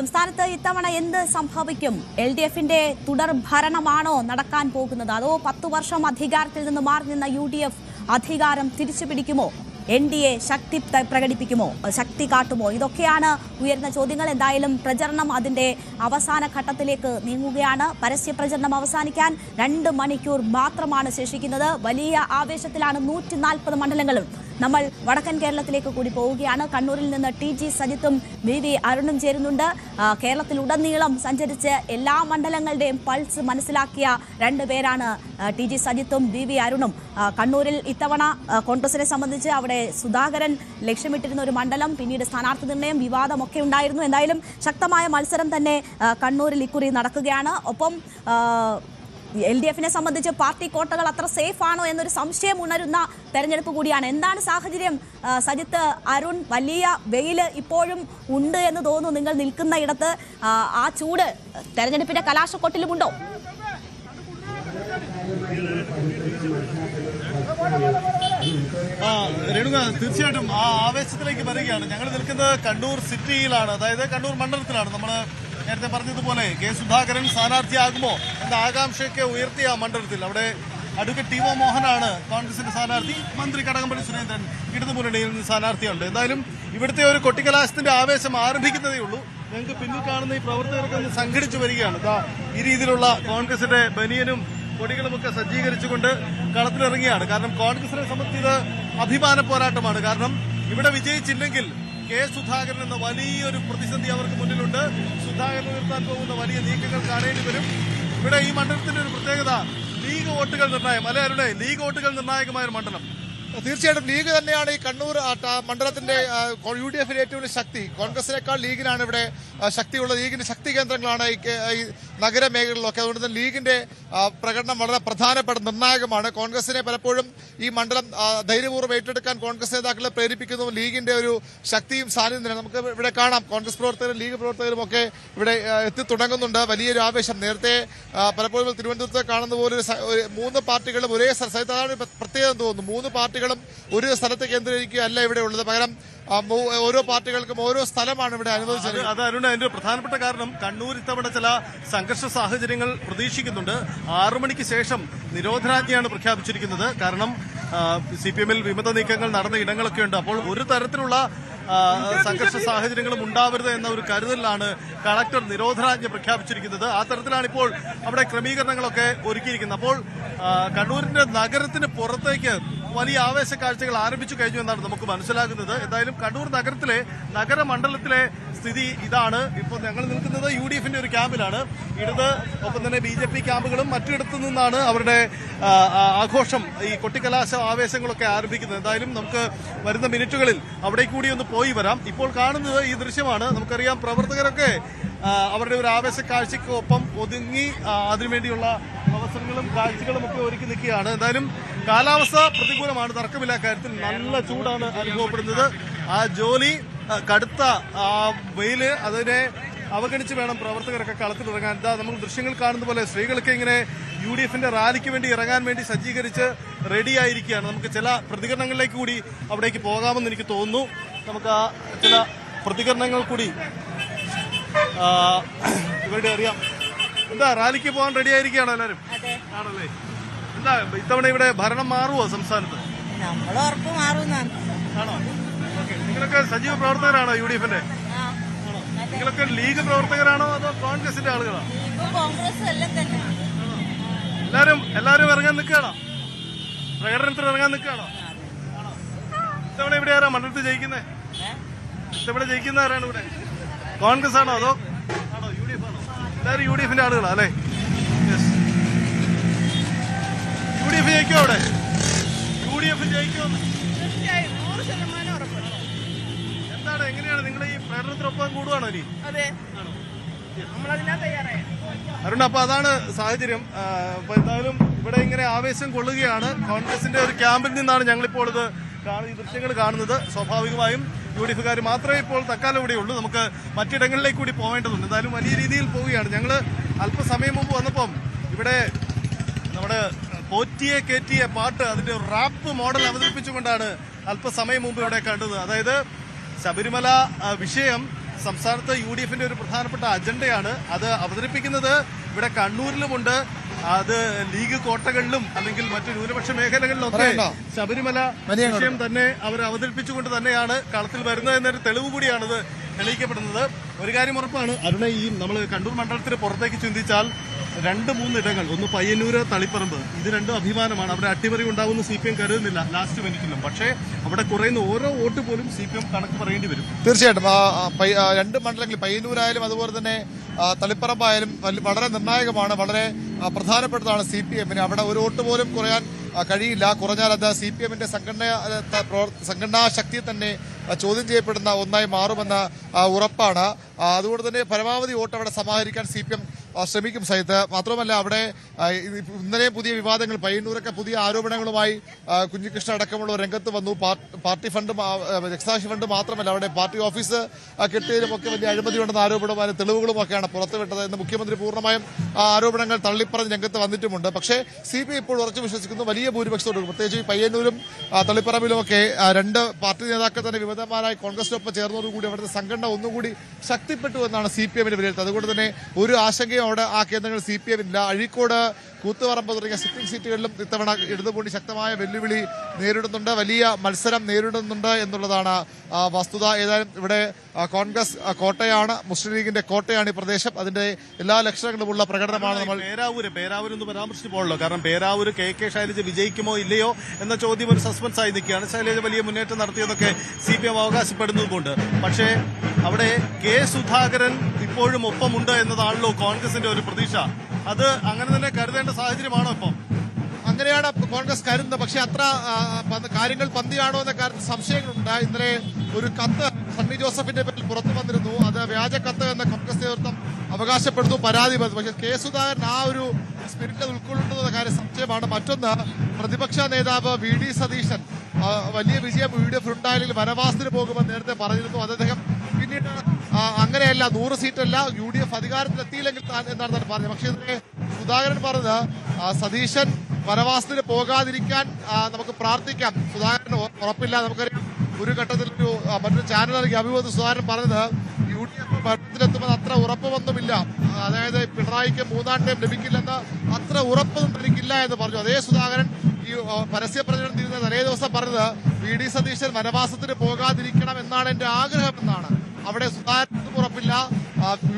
സംസ്ഥാനത്ത് ഇത്തവണ എന്ത് സംഭവിക്കും? LDFന്റെ തുടർ ഭരണമാണോ നടക്കാൻ പോകുന്നത്? അതോ 10 വർഷം അധികാരത്തിൽ നിന്ന് മാറി നിന്ന UDF അധികാരം തിരിച്ചു പിടിക്കുമോ? NDA ശക്തി പ്രകടിപ്പിക്കുമോ, ശക്തി കാട്ടുമോ? ഇതൊക്കെയാണ് ഉയർന്ന ചോദ്യങ്ങൾ. എന്തായാലും പ്രചരണം അതിന്റെ അവസാന ഘട്ടത്തിലേക്ക് നീങ്ങുകയാണ്. പരസ്യ പ്രചരണം അവസാനിക്കാൻ 2 മണിക്കൂർ മാത്രമാണ് ശേഷിക്കുന്നത്. വലിയ ആവേശത്തിലാണ് 140 മണ്ഡലങ്ങളും. നമ്മൾ വടക്കൻ കേരളത്തിലേക്ക് കൂടി പോവുകയാണ്. കണ്ണൂരിൽ നിന്ന് TG സജിത്തും VV അരുണും ചേരുന്നുണ്ട്. കേരളത്തിലുടനീളം സഞ്ചരിച്ച് എല്ലാ മണ്ഡലങ്ങളുടെയും പൾസ് മനസ്സിലാക്കിയ 2 പേരാണ് TG സജിത്തും VV അരുണും. കണ്ണൂരിൽ ഇത്തവണ കോൺഗ്രസിനെ സംബന്ധിച്ച് അവിടെ സുധാകരൻ ലക്ഷ്യമിട്ടിരുന്ന ഒരു മണ്ഡലം, പിന്നീട് സ്ഥാനാർത്ഥി നിർണയം, വിവാദമൊക്കെ ഉണ്ടായിരുന്നു. എന്തായാലും ശക്തമായ മത്സരം തന്നെ കണ്ണൂരിൽ ഇക്കുറി നടക്കുകയാണ്. ഒപ്പം LDFനെ സംബന്ധിച്ച് പാർട്ടി കോട്ടകൾ അത്ര സേഫ് ആണോ എന്നൊരു സംശയം ഉണരുന്ന തെരഞ്ഞെടുപ്പ് കൂടിയാണ്. എന്താണ് സാഹചര്യം സജിത്ത്, അരുൺ? വലിയ വെയിൽ ഇപ്പോഴും ഉണ്ട് എന്ന് തോന്നുന്നു നിങ്ങൾ നിൽക്കുന്ന ഇടത്ത്. ആ ചൂട് തെരഞ്ഞെടുപ്പിന്റെ കലാശക്കൊട്ടിലുമുണ്ടോ? രേണുക, തീർച്ചയായിട്ടും ആ ആവേശത്തിലേക്ക് വരികയാണ്. ഞങ്ങൾ നിൽക്കുന്നത് കണ്ണൂർ സിറ്റിയിലാണ്, അതായത് കണ്ണൂർ മണ്ഡലത്തിലാണ്. നമ്മൾ നേരത്തെ പറഞ്ഞതുപോലെ K. സുധാകരൻ സ്ഥാനാർത്ഥിയാകുമോ എന്ന ആകാംക്ഷയൊക്കെ ഉയർത്തിയ മണ്ഡലത്തിൽ അവിടെ അഡ്വക്കേറ്റ് TO മോഹനാണ് കോൺഗ്രസിന്റെ സ്ഥാനാർത്ഥി. മന്ത്രി കടകംപള്ളി സുരേന്ദ്രൻ ഇടതുമുന്നണിയിൽ നിന്ന് സ്ഥാനാർത്ഥിയുണ്ട്. എന്തായാലും ഇവിടുത്തെ ഒരു കൊട്ടിക്കലാശത്തിന്റെ ആവേശം ആരംഭിക്കുന്നതേ ഉള്ളൂ. ഞങ്ങൾക്ക് പിന്നിൽ കാണുന്ന ഈ പ്രവർത്തകരൊക്കെ ഒന്ന് സംഘടിച്ചു വരികയാണ്. ഈ രീതിയിലുള്ള കോൺഗ്രസിന്റെ ബനിയനും കൊടികളുമൊക്കെ സജ്ജീകരിച്ചുകൊണ്ട് കളത്തിലിറങ്ങിയാണ്. കാരണം കോൺഗ്രസിനെ സംബന്ധിച്ച് ഇത് അഭിമാന പോരാട്ടമാണ്. കാരണം ഇവിടെ വിജയിച്ചില്ലെങ്കിൽ K. സുധാകരൻ എന്ന വലിയൊരു പ്രതിസന്ധി അവർക്ക് മുന്നിലുണ്ട്. സുധാകരൻ ഉയർത്താൻ പോകുന്ന വലിയ നീക്കങ്ങൾ കാണേണ്ടി വരും. ഇവിടെ ഈ മണ്ഡലത്തിന്റെ ഒരു പ്രത്യേകത ലീഗ് വോട്ടുകൾ നിർണായകം. അല്ലെ അരുണേ, ലീഗ് വോട്ടുകൾ നിർണായകമായ ഒരു മണ്ഡലം. തീർച്ചയായിട്ടും ലീഗ് തന്നെയാണ് ഈ കണ്ണൂർ മണ്ഡലത്തിന്റെ UDFിന്റെ ഏറ്റവും വലിയ ശക്തി. കോൺഗ്രസിനേക്കാൾ ലീഗിനാണ് ഇവിടെ ശക്തിയുള്ളത്. ലീഗിന്റെ ശക്തി കേന്ദ്രങ്ങളാണ് ഈ നഗരമേഖലകളിലൊക്കെ. അതുകൊണ്ട് തന്നെ ലീഗിന്റെ പ്രകടനം വളരെ പ്രധാനപ്പെട്ട നിർണായകമാണ്. കോൺഗ്രസിനെ പലപ്പോഴും ഈ മണ്ഡലം ധൈര്യപൂർവ്വം ഏറ്റെടുക്കാൻ കോൺഗ്രസ് നേതാക്കളെ പ്രേരിപ്പിക്കുന്നു ലീഗിന്റെ ഒരു ശക്തിയും സാന്നിധ്യം നമുക്ക് ഇവിടെ കാണാം. കോൺഗ്രസ് പ്രവർത്തകരും ലീഗ് പ്രവർത്തകരും ഒക്കെ ഇവിടെ എത്തി തുടങ്ങുന്നുണ്ട്. വലിയൊരു ആവേശം. നേരത്തെ പലപ്പോഴും തിരുവനന്തപുരത്ത് കാണുന്ന പോലെ 3 പാർട്ടികളും ഒരേ സ്ഥലത്ത്, അതാണ് പ്രത്യേകത തോന്നുന്നു. 3 പാർട്ടികളും ഒരു സ്ഥലത്ത് കേന്ദ്രീകരിക്കുകയല്ല ഇവിടെ ഉള്ളത്. പകരം ഓരോ പാർട്ടികൾക്കും ഓരോ സ്ഥലമാണ് ഇവിടെ അനുവദിച്ചത്. അത് അരുൺ, അതിന്റെ പ്രധാനപ്പെട്ട കാരണം കണ്ണൂർ ഇത്തവണ ചില സംഘർഷ സാഹചര്യങ്ങൾ പ്രതീക്ഷിക്കുന്നുണ്ട്. 6 മണിക്ക് ശേഷം നിരോധനാജ്ഞയാണ് പ്രഖ്യാപിച്ചിരിക്കുന്നത്. കാരണം CPMൽ വിമത നീക്കങ്ങൾ നടന്ന ഇടങ്ങളൊക്കെ ഉണ്ട്. അപ്പോൾ ഒരു തരത്തിലുള്ള സംഘർഷ സാഹചര്യങ്ങളും ഉണ്ടാവരുത് എന്ന ഒരു കരുതലിലാണ് കളക്ടർ നിരോധനാജ്ഞ പ്രഖ്യാപിച്ചിരിക്കുന്നത്. ആ തരത്തിലാണ് ഇപ്പോൾ അവിടെ ക്രമീകരണങ്ങളൊക്കെ ഒരുക്കിയിരിക്കുന്നത്. അപ്പോൾ കണ്ണൂരിന്റെ നഗരത്തിന് പുറത്തേക്ക് വലിയ ആവേശ കാഴ്ചകൾ ആരംഭിച്ചു കഴിഞ്ഞു എന്നാണ് നമുക്ക് മനസ്സിലാകുന്നത്. എന്തായാലും കണ്ണൂർ നഗരത്തിലെ നഗരമണ്ഡലത്തിലെ സ്ഥിതി ഇതാണ്. ഇപ്പോൾ ഞങ്ങൾ നിൽക്കുന്നത് UDFന്റെ ഒരു ക്യാമ്പിലാണ്. ഇടത് ഒപ്പം തന്നെ BJP ക്യാമ്പുകളും മറ്റിടത്തു നിന്നാണ് അവരുടെ ആഘോഷം, ഈ കൊട്ടിക്കലാശ ആവേശങ്ങളൊക്കെ ആരംഭിക്കുന്നത്. എന്തായാലും നമുക്ക് വരുന്ന മിനിറ്റുകളിൽ അവിടെ കൂടി ഒന്ന് പോയി വരാം. ഇപ്പോൾ കാണുന്നത് ഈ ദൃശ്യമാണ്. നമുക്കറിയാം, പ്രവർത്തകരൊക്കെ അവരുടെ ഒരു ആവേശ കാഴ്ചയ്ക്കൊപ്പം ഒതുങ്ങി അതിനുവേണ്ടിയുള്ള അവസരങ്ങളും കാഴ്ചകളും ഒക്കെ ഒരുക്കി നിൽക്കുകയാണ്. എന്തായാലും കാലാവസ്ഥ പ്രതികൂലമാണ്, തർക്കമില്ല കാര്യത്തിൽ. നല്ല ചൂടാണ് അനുഭവപ്പെടുന്നത്. ആ ജോലി, കടുത്ത വെയില്, അതിനെ അവഗണിച്ച് വേണം പ്രവർത്തകരൊക്കെ കളത്തിലിറങ്ങാൻ. നമുക്ക് ദൃശ്യങ്ങൾ കാണുന്ന പോലെ സ്ത്രീകളൊക്കെ ഇങ്ങനെ UDFന്റെ റാലിക്ക് വേണ്ടി ഇറങ്ങാൻ വേണ്ടി സജ്ജീകരിച്ച് റെഡിയായിരിക്കുകയാണ്. നമുക്ക് ചില പ്രതികരണങ്ങളിലേക്ക് കൂടി അവിടേക്ക് പോകാമെന്ന് എനിക്ക് തോന്നുന്നു. നമുക്ക് ആ ചില പ്രതികരണങ്ങൾ കൂടി ഇവരുടെ അറിയാം. എന്താ, റാലിക്ക് പോകാൻ റെഡി ആയിരിക്കുകയാണോ എല്ലാവരും? ആണല്ലേ. എന്താ ഇത്തവണ ഇവിടെ ഭരണം മാറുമോ സംസ്ഥാനത്ത്? ആണോ? നിങ്ങളൊക്കെ സജീവ പ്രവർത്തകരാണോ UDFന്റെ? നിങ്ങളൊക്കെ ലീഗ് പ്രവർത്തകരാണോ അതോ കോൺഗ്രസിന്റെ ആളുകളാണോ? എല്ലാരും ഇറങ്ങാൻ നിൽക്കുകയാണോ? പ്രകടനത്തിന് ഇറങ്ങാൻ നിൽക്കുകയാണോ? ഇത്തവണ ഇവിടെ ആരാ മണ്ഡലത്തിൽ ജയിക്കുന്നത്? ഇത്തവണ ജയിക്കുന്ന ആരാണ് ഇവിടെ? കോൺഗ്രസ് ആണോ അതോ UDF ആണോ? എല്ലാവരും UDFന്റെ ആളുകളാ അല്ലേ? UDF ജയിക്കോ അവിടെ? UDF ജയിക്കുമെന്ന് എന്താണ്, എങ്ങനെയാണ് നിങ്ങൾ ഈ പ്രകടനത്തിനൊപ്പം കൂടുവാണോ ഇനി? അരുൺ, അപ്പൊ അതാണ് സാഹചര്യം. അപ്പൊ എന്തായാലും ഇവിടെ ഇങ്ങനെ ആവേശം കൊള്ളുകയാണ്. കോൺഗ്രസിന്റെ ഒരു ക്യാമ്പിൽ നിന്നാണ് ഞങ്ങളിപ്പോൾ ഈ ദൃശ്യങ്ങൾ കാണുന്നത്. സ്വാഭാവികമായും UDFക്കാർ മാത്രമേ ഇപ്പോൾ തക്കാലം ഇവിടെ ഉള്ളൂ. നമുക്ക് മറ്റിടങ്ങളിലേക്ക് കൂടി പോകേണ്ടതുണ്ട്. എന്തായാലും വലിയ രീതിയിൽ പോവുകയാണ്. ഞങ്ങൾ അല്പസമയം മുമ്പ് വന്നപ്പം ഇവിടെ നമ്മുടെ പോറ്റിയെ കേറ്റിയ പാട്ട്, അതിന്റെ റാപ്പ് മോഡൽ അവതരിപ്പിച്ചുകൊണ്ടാണ് അല്പസമയം മുമ്പ് ഇവിടെ കണ്ടത്. അതായത് ശബരിമല വിഷയം സംസ്ഥാനത്ത് UDF-ന്റെ ഒരു പ്രധാനപ്പെട്ട അജണ്ടയാണ്. അത് അവതരിപ്പിക്കുന്നത് ഇവിടെ കണ്ണൂരിലുമുണ്ട്. അത് ലീഗ് കോട്ടകളിലും അല്ലെങ്കിൽ മറ്റു ന്യൂനപക്ഷ മേഖലകളിലൊക്കെ ശബരിമല വിഷയം തന്നെ അവർ അവതരിപ്പിച്ചുകൊണ്ട് തന്നെയാണ് കളത്തിൽ വരുന്നത് എന്നൊരു തെളിവ് കൂടിയാണിത് തെളിയിക്കപ്പെടുന്നത്. ഒരു കാര്യം ഉറപ്പാണ് അരുണ, ഈ നമ്മൾ കണ്ണൂർ മണ്ഡലത്തിന് പുറത്തേക്ക് ചിന്തിച്ചാൽ 2-3 ഇടങ്ങൾ, ഒന്ന് പയ്യന്നൂര്, തളിപ്പറമ്പ്, ഇത് രണ്ടും അഭിമാനമാണ്. അവിടെ അട്ടിമറി ഉണ്ടാവുമെന്ന് CPM കരുതുന്നില്ല ലാസ്റ്റ് മിനിറ്റിലും. പക്ഷേ അവിടെ കുറയുന്ന ഓരോ വോട്ട് പോലും CPM കണക്ക് പറയേണ്ടി വരും. തീർച്ചയായിട്ടും 2 മണ്ഡലങ്ങളിൽ പയ്യന്നൂരായാലും അതുപോലെ തന്നെ തളിപ്പറമ്പായാലും വളരെ നിർണായകമാണ്, വളരെ പ്രധാനപ്പെട്ടതാണ് CPM-ന്. അവിടെ ഒരു വോട്ട് പോലും കുറയാൻ കഴിയില്ല. കുറഞ്ഞാൽ അത് CPM-ന്റെ സംഘടനാ ശക്തി തന്നെ ചോദ്യം ചെയ്യപ്പെടുന്ന ഒന്നായി മാറുമെന്ന ഉറപ്പാണ്. അതുകൊണ്ട് തന്നെ പരമാവധി വോട്ട് അവിടെ സമാഹരിക്കാൻ CPM ശ്രമിക്കും സഹിത്ത്. മാത്രമല്ല അവിടെ ഇന്നലെ പുതിയ വിവാദങ്ങൾ, പയ്യന്നൂരൊക്കെ പുതിയ ആരോപണങ്ങളുമായി കുഞ്ഞികൃഷ്ണ അടക്കമുള്ള രംഗത്ത് വന്നു. പാർട്ടി ഫണ്ട്, രക്തസാക്ഷി ഫണ്ട് മാത്രമല്ല, അവിടെ പാർട്ടി ഓഫീസ് കെട്ടിയതിലുമൊക്കെ വലിയ അഴിമതിയുണ്ടെന്ന ആരോപണവും തെളിവുകളുമൊക്കെയാണ് പുറത്തുവിട്ടത് എന്ന് മുഖ്യമന്ത്രി പൂർണ്ണമായും ആരോപണങ്ങൾ തള്ളിപ്പറഞ്ഞ് രംഗത്ത് വന്നിട്ടുമുണ്ട്. പക്ഷേ CPM ഇപ്പോൾ ഉറച്ചു വിശ്വസിക്കുന്നു വലിയ ഭൂരിപക്ഷത്തോട്, പ്രത്യേകിച്ച് ഈ പയ്യന്നൂരും തളിപ്പറമ്പിലുമൊക്കെ 2 പാർട്ടി നേതാക്കൾ തന്നെ വിമതന്മാരായി കോൺഗ്രസിനൊപ്പം ചേർന്നതോടുകൂടി അവിടുത്തെ സംഘടന ഒന്നുകൂടി ശക്തിപ്പെട്ടു എന്നാണ് CPM-ന്റെ വിലയിരുത്തൽ. അതുകൊണ്ട് തന്നെ ഒരു ആശങ്കയും അവിടെ ആ കേന്ദ്രങ്ങൾ CPM-ഇല്ല. അഴീക്കോട്, കൂത്തുപറമ്പ് തുടങ്ങിയ സിറ്റിംഗ് സീറ്റുകളിലും ഇത്തവണ ഇടതുമുന്നണി ശക്തമായ വെല്ലുവിളി നേരിടുന്നുണ്ട്, വലിയ മത്സരം നേരിടുന്നുണ്ട് എന്നുള്ളതാണ് വസ്തുത. ഏതായാലും ഇവിടെ കോൺഗ്രസ് കോട്ടയാണ്, മുസ്ലിം ലീഗിന്റെ കോട്ടയാണ് ഈ പ്രദേശം. അതിന്റെ എല്ലാ ലക്ഷണങ്ങളുമുള്ള പ്രകടനമാണ് നമ്മൾ. പേരാവൂർ എന്ന് പരാമർശിച്ചപ്പോഴല്ലോ, കാരണം പേരാവൂർ KK ശൈലജ വിജയിക്കുമോ ഇല്ലയോ എന്ന ചോദ്യം ഒരു സസ്പെൻസ് ആയി നിൽക്കുകയാണ്. ശൈലജ വലിയ മുന്നേറ്റം നടത്തിയതൊക്കെ CPM അവകാശപ്പെടുന്നതുകൊണ്ട്. പക്ഷേ അവിടെ K. സുധാകരൻ ഇപ്പോഴും ഒപ്പമുണ്ട് എന്നതാണല്ലോ കോൺഗ്രസിന്റെ ഒരു പ്രതീക്ഷ. അത് അങ്ങനെ തന്നെ കരുതേണ്ട സാഹചര്യമാണോ ഇപ്പം? അങ്ങനെയാണ് കോൺഗ്രസ് കരുതുന്നത്. പക്ഷെ അത്ര കാര്യങ്ങൾ പന്തിയാണോ എന്ന കാര്യത്തിൽ സംശയങ്ങളുണ്ട്. ഇന്നലെ ഒരു കത്ത് സണ്ണി ജോസഫിന്റെ പേരിൽ പുറത്തു വന്നിരുന്നു. അത് വ്യാജ കത്ത് എന്ന് കോൺഗ്രസ് നേതൃത്വം അവകാശപ്പെടുന്നു, പരാതി. പക്ഷെ K. സുധാകരൻ ആ ഒരു സ്പിരിറ്റ് ഉൾക്കൊള്ളുന്ന കാര്യം സംശയമാണ്. മറ്റൊന്ന്, പ്രതിപക്ഷ നേതാവ് VD സതീശൻ വലിയ വിജയം UDF ഉണ്ടായില്ലെങ്കിൽ വനവാസത്തിന് പോകുമെന്ന് നേരത്തെ പറഞ്ഞിരുന്നു. അദ്ദേഹം പിന്നീട് അങ്ങനെയല്ല, 100 സീറ്റല്ല, UDF അധികാരത്തിലെത്തിയില്ലെങ്കിൽ എന്നാണ് താൻ പറഞ്ഞത്. പക്ഷേ ഇതിനെ സുധാകരൻ പറഞ്ഞത് സതീശൻ വനവാസത്തിന് പോകാതിരിക്കാൻ നമുക്ക് പ്രാർത്ഥിക്കാം, സുധാകരന് ഉറപ്പില്ല. നമുക്കറിയാം ഒരു ഘട്ടത്തിൽ മറ്റൊരു ചാനൽ നൽകി അഭിമുഖത്തിൽ സുധാകരൻ പറഞ്ഞത് UDF ഭരണത്തിലെത്തുമെന്ന് അത്ര ഉറപ്പൊന്നുമില്ല, അതായത് പിണറായിക്ക് 3-ാം ടൈം ലഭിക്കില്ലെന്ന് അത്ര ഉറപ്പൊന്നും എനിക്കില്ല എന്ന് പറഞ്ഞു. അതേ സുധാകരൻ ഈ പരസ്യ പ്രചരണം തീരുന്ന തലേ ദിവസം പറഞ്ഞത് VD സതീശൻ വനവാസത്തിന് പോകാതിരിക്കണം എന്നാണ് എന്റെ ആഗ്രഹമെന്നാണ്. അവിടെ സുധാകരനും ഉറപ്പില്ല,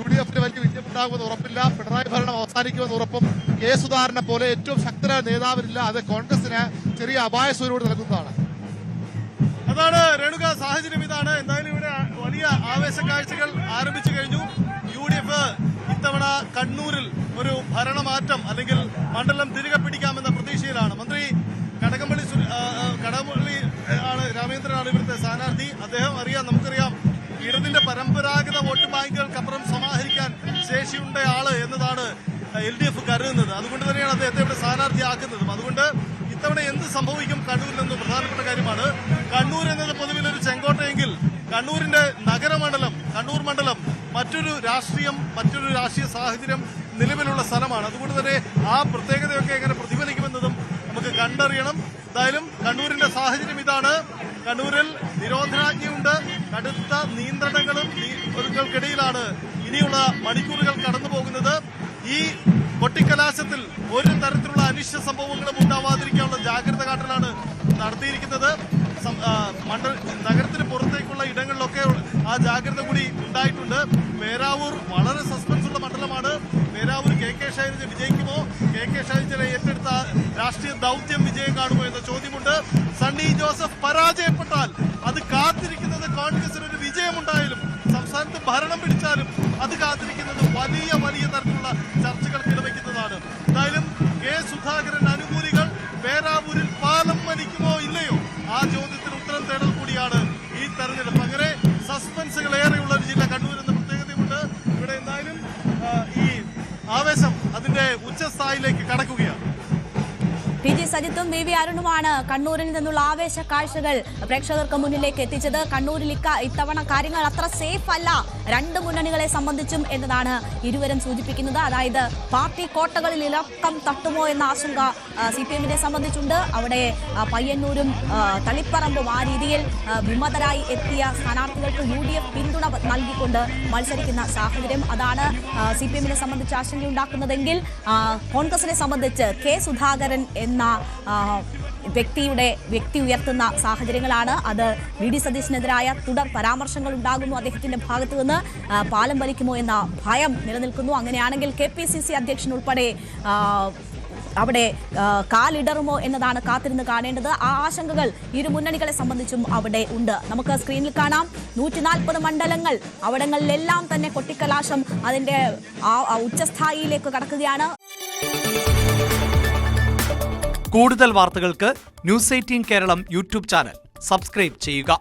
UDF-ന് വലിയ വിജയമുണ്ടാകുമെന്ന് ഉറപ്പില്ല, പിണറായി ഭരണം അവസാനിക്കുമെന്ന് ഉറപ്പും K. സുധാകരനെ പോലെ ഏറ്റവും ശക്തരായ നേതാവിനില്ല. അത് കോൺഗ്രസിന് ചെറിയ അപായ സൂര്യോട് നൽകുന്നതാണ്. അതാണ് രേണുക, സാഹചര്യം ഇതാണ്. എന്തായാലും ഇവിടെ വലിയ ആവേശ കാഴ്ചകൾ ആരംഭിച്ചു കഴിഞ്ഞു. UDF ഇത്തവണ കണ്ണൂരിൽ ഒരു ഭരണമാറ്റം അല്ലെങ്കിൽ മണ്ഡലം തിരികെ പിടിക്കാമെന്ന പ്രതീക്ഷയിലാണ്. മന്ത്രി കടകംപള്ളി ആണ്, രാമേന്ദ്രനാണ് ഇവിടുത്തെ സ്ഥാനാർത്ഥി. അദ്ദേഹം നമുക്കറിയാം ഇടതിന്റെ പരമ്പരാഗത വോട്ട് ബാങ്കുകൾക്കപ്പുറം സമാഹരിക്കാൻ ശേഷിയുണ്ട ആള് എന്നതാണ് LDF കരുതുന്നത്. അതുകൊണ്ട് തന്നെയാണ് അദ്ദേഹത്തെ ഇവിടെ സ്ഥാനാർത്ഥിയാക്കുന്നതും. അതുകൊണ്ട് ഇത്തവണ എന്ത് സംഭവിക്കും കണ്ണൂരിലെന്ന് പ്രധാനപ്പെട്ട കാര്യമാണ്. കണ്ണൂർ എന്നത് പൊതുവിലൊരു ചെങ്കോട്ടയെങ്കിൽ കണ്ണൂരിന്റെ നഗരമണ്ഡലം, കണ്ണൂർ മണ്ഡലം മറ്റൊരു രാഷ്ട്രീയ സാഹചര്യം നിലവിലുള്ള സ്ഥലമാണ്. അതുകൊണ്ട് തന്നെ ആ പ്രത്യേകതയൊക്കെ എങ്ങനെ പ്രതിഫലിക്കുമെന്നതും നമുക്ക് കണ്ടറിയണം. എന്തായാലും കണ്ണൂരിന്റെ സാഹചര്യം ഇതാണ്. കണ്ണൂരിൽ നിരോധനാജ്ഞയുണ്ട്, കടുത്ത നിയന്ത്രണങ്ങൾക്കിടയിലാണ് ഇനിയുള്ള മണിക്കൂറുകൾ കടന്നു പോകുന്നത്. ഈ കൊട്ടിക്കലാശത്തിൽ ഒരു തരത്തിലുള്ള അനിഷ്ട സംഭവങ്ങളും ഉണ്ടാവാതിരിക്കാനുള്ള ജാഗ്രത കാട്ടലാണ് നടത്തിയിരിക്കുന്നത്. നഗരത്തിന് പുറത്തേക്കുള്ള ഇടങ്ങളിലൊക്കെ ആ ജാഗ്രത കൂടി ഉണ്ടായിട്ടുണ്ട്. പേരാവൂർ വളരെ സസ്പെൻസുള്ള മണ്ഡലമാണ്. പേരാവൂർ KK ശൈലജ വിജയിക്കുമോ, KK ശൈലജ ഏറ്റെടുത്ത രാഷ്ട്രീയ ദൗത്യം വിജയം കാണുമോ എന്ന ചോദ്യമുണ്ട്. സണ്ണി ജോസഫ് പരാജയപ്പെട്ടാൽ അത് കാത്തിരിക്കുന്നത് കോൺഗ്രസിന് ഒരു വിജയമുണ്ടായാലും സംസ്ഥാനത്ത് ഭരണം പിടിച്ചാലും അത് കാത്തിരിക്കുന്നത് വലിയ തരത്തിലുള്ള ചർച്ചകൾക്ക് ഇടവയ്ക്കുന്നതാണ്. എന്തായാലും K. സുധാകരൻ അനുകൂലികൾ പേരാവൂരിൽ പാലം വലിക്കുമോ ഇല്ലയോ ആ ചോദ്യത്തിന് ഉത്തരം തേടൽ കൂടിയാണ് ഈ തെരഞ്ഞെടുപ്പ്. അങ്ങനെ സസ്പെൻസുകൾ ഏറെയുള്ള ഒരു ജില്ല കണ്ണൂർ എന്ന പ്രത്യേകതയുണ്ട്. ഇവിടെ എന്തായാലും ഈ ആവേശം അതിന്റെ ഉച്ചസ്ഥായിലേക്ക് കടക്കുകയാണ്. ടി ജി സജിത്തും വി വി അരുണുമാണ് കണ്ണൂരിൽ നിന്നുള്ള ആവേശ കാഴ്ചകൾ പ്രേക്ഷകർക്ക് മുന്നിലേക്ക് എത്തിച്ചത്. കണ്ണൂരിൽ ഇത്തവണ കാര്യങ്ങൾ അത്ര സേഫ് അല്ല രണ്ട് മുന്നണികളെ സംബന്ധിച്ചും എന്നതാണ് ഇരുവരും സൂചിപ്പിക്കുന്നത്. അതായത് പാർട്ടി കോട്ടകളിൽ ഇളക്കം തട്ടുമോ എന്ന ആശങ്ക CPM-നെ സംബന്ധിച്ചുണ്ട്. അവിടെ പയ്യന്നൂരും തളിപ്പറമ്പും ആ രീതിയിൽ വിമതരായി എത്തിയ സ്ഥാനാർത്ഥികൾക്ക് UDF പിന്തുണ നൽകിക്കൊണ്ട് മത്സരിക്കുന്ന സാഹചര്യം, അതാണ് CPM-നെ സംബന്ധിച്ച് ആശങ്കയുണ്ടാക്കുന്നതെങ്കിൽ കോൺഗ്രസിനെ സംബന്ധിച്ച് കെ സുധാകരൻ എന്ന വ്യക്തി ഉയർത്തുന്ന സാഹചര്യങ്ങളാണ്. അത് VD സതീശനെതിരായ തുടർ പരാമർശങ്ങൾ ഉണ്ടാകുന്നു. അദ്ദേഹത്തിന്റെ ഭാഗത്തു നിന്ന് പാലം വലിക്കുമോ എന്ന ഭയം നിലനിൽക്കുന്നു. അങ്ങനെയാണെങ്കിൽ KPCC അധ്യക്ഷൻ ഉൾപ്പെടെ അവിടെ കാലിടറുമോ എന്നതാണ് കാത്തിരുന്ന് കാണേണ്ടത്. ആ ആശങ്കകൾ ഇരു മുന്നണികളെ സംബന്ധിച്ചും അവിടെ ഉണ്ട്. നമുക്ക് സ്ക്രീനിൽ കാണാം 140 മണ്ഡലങ്ങൾ, അവിടങ്ങളിലെല്ലാം തന്നെ കൊട്ടിക്കലാശം അതിന്റെ ഉച്ചസ്ഥായിയിലേക്ക് കടക്കുകയാണ്. കൂടുതൽ വാർത്തകൾക്ക് News 18 Keralam YouTube channel subscribe ചെയ്യുക.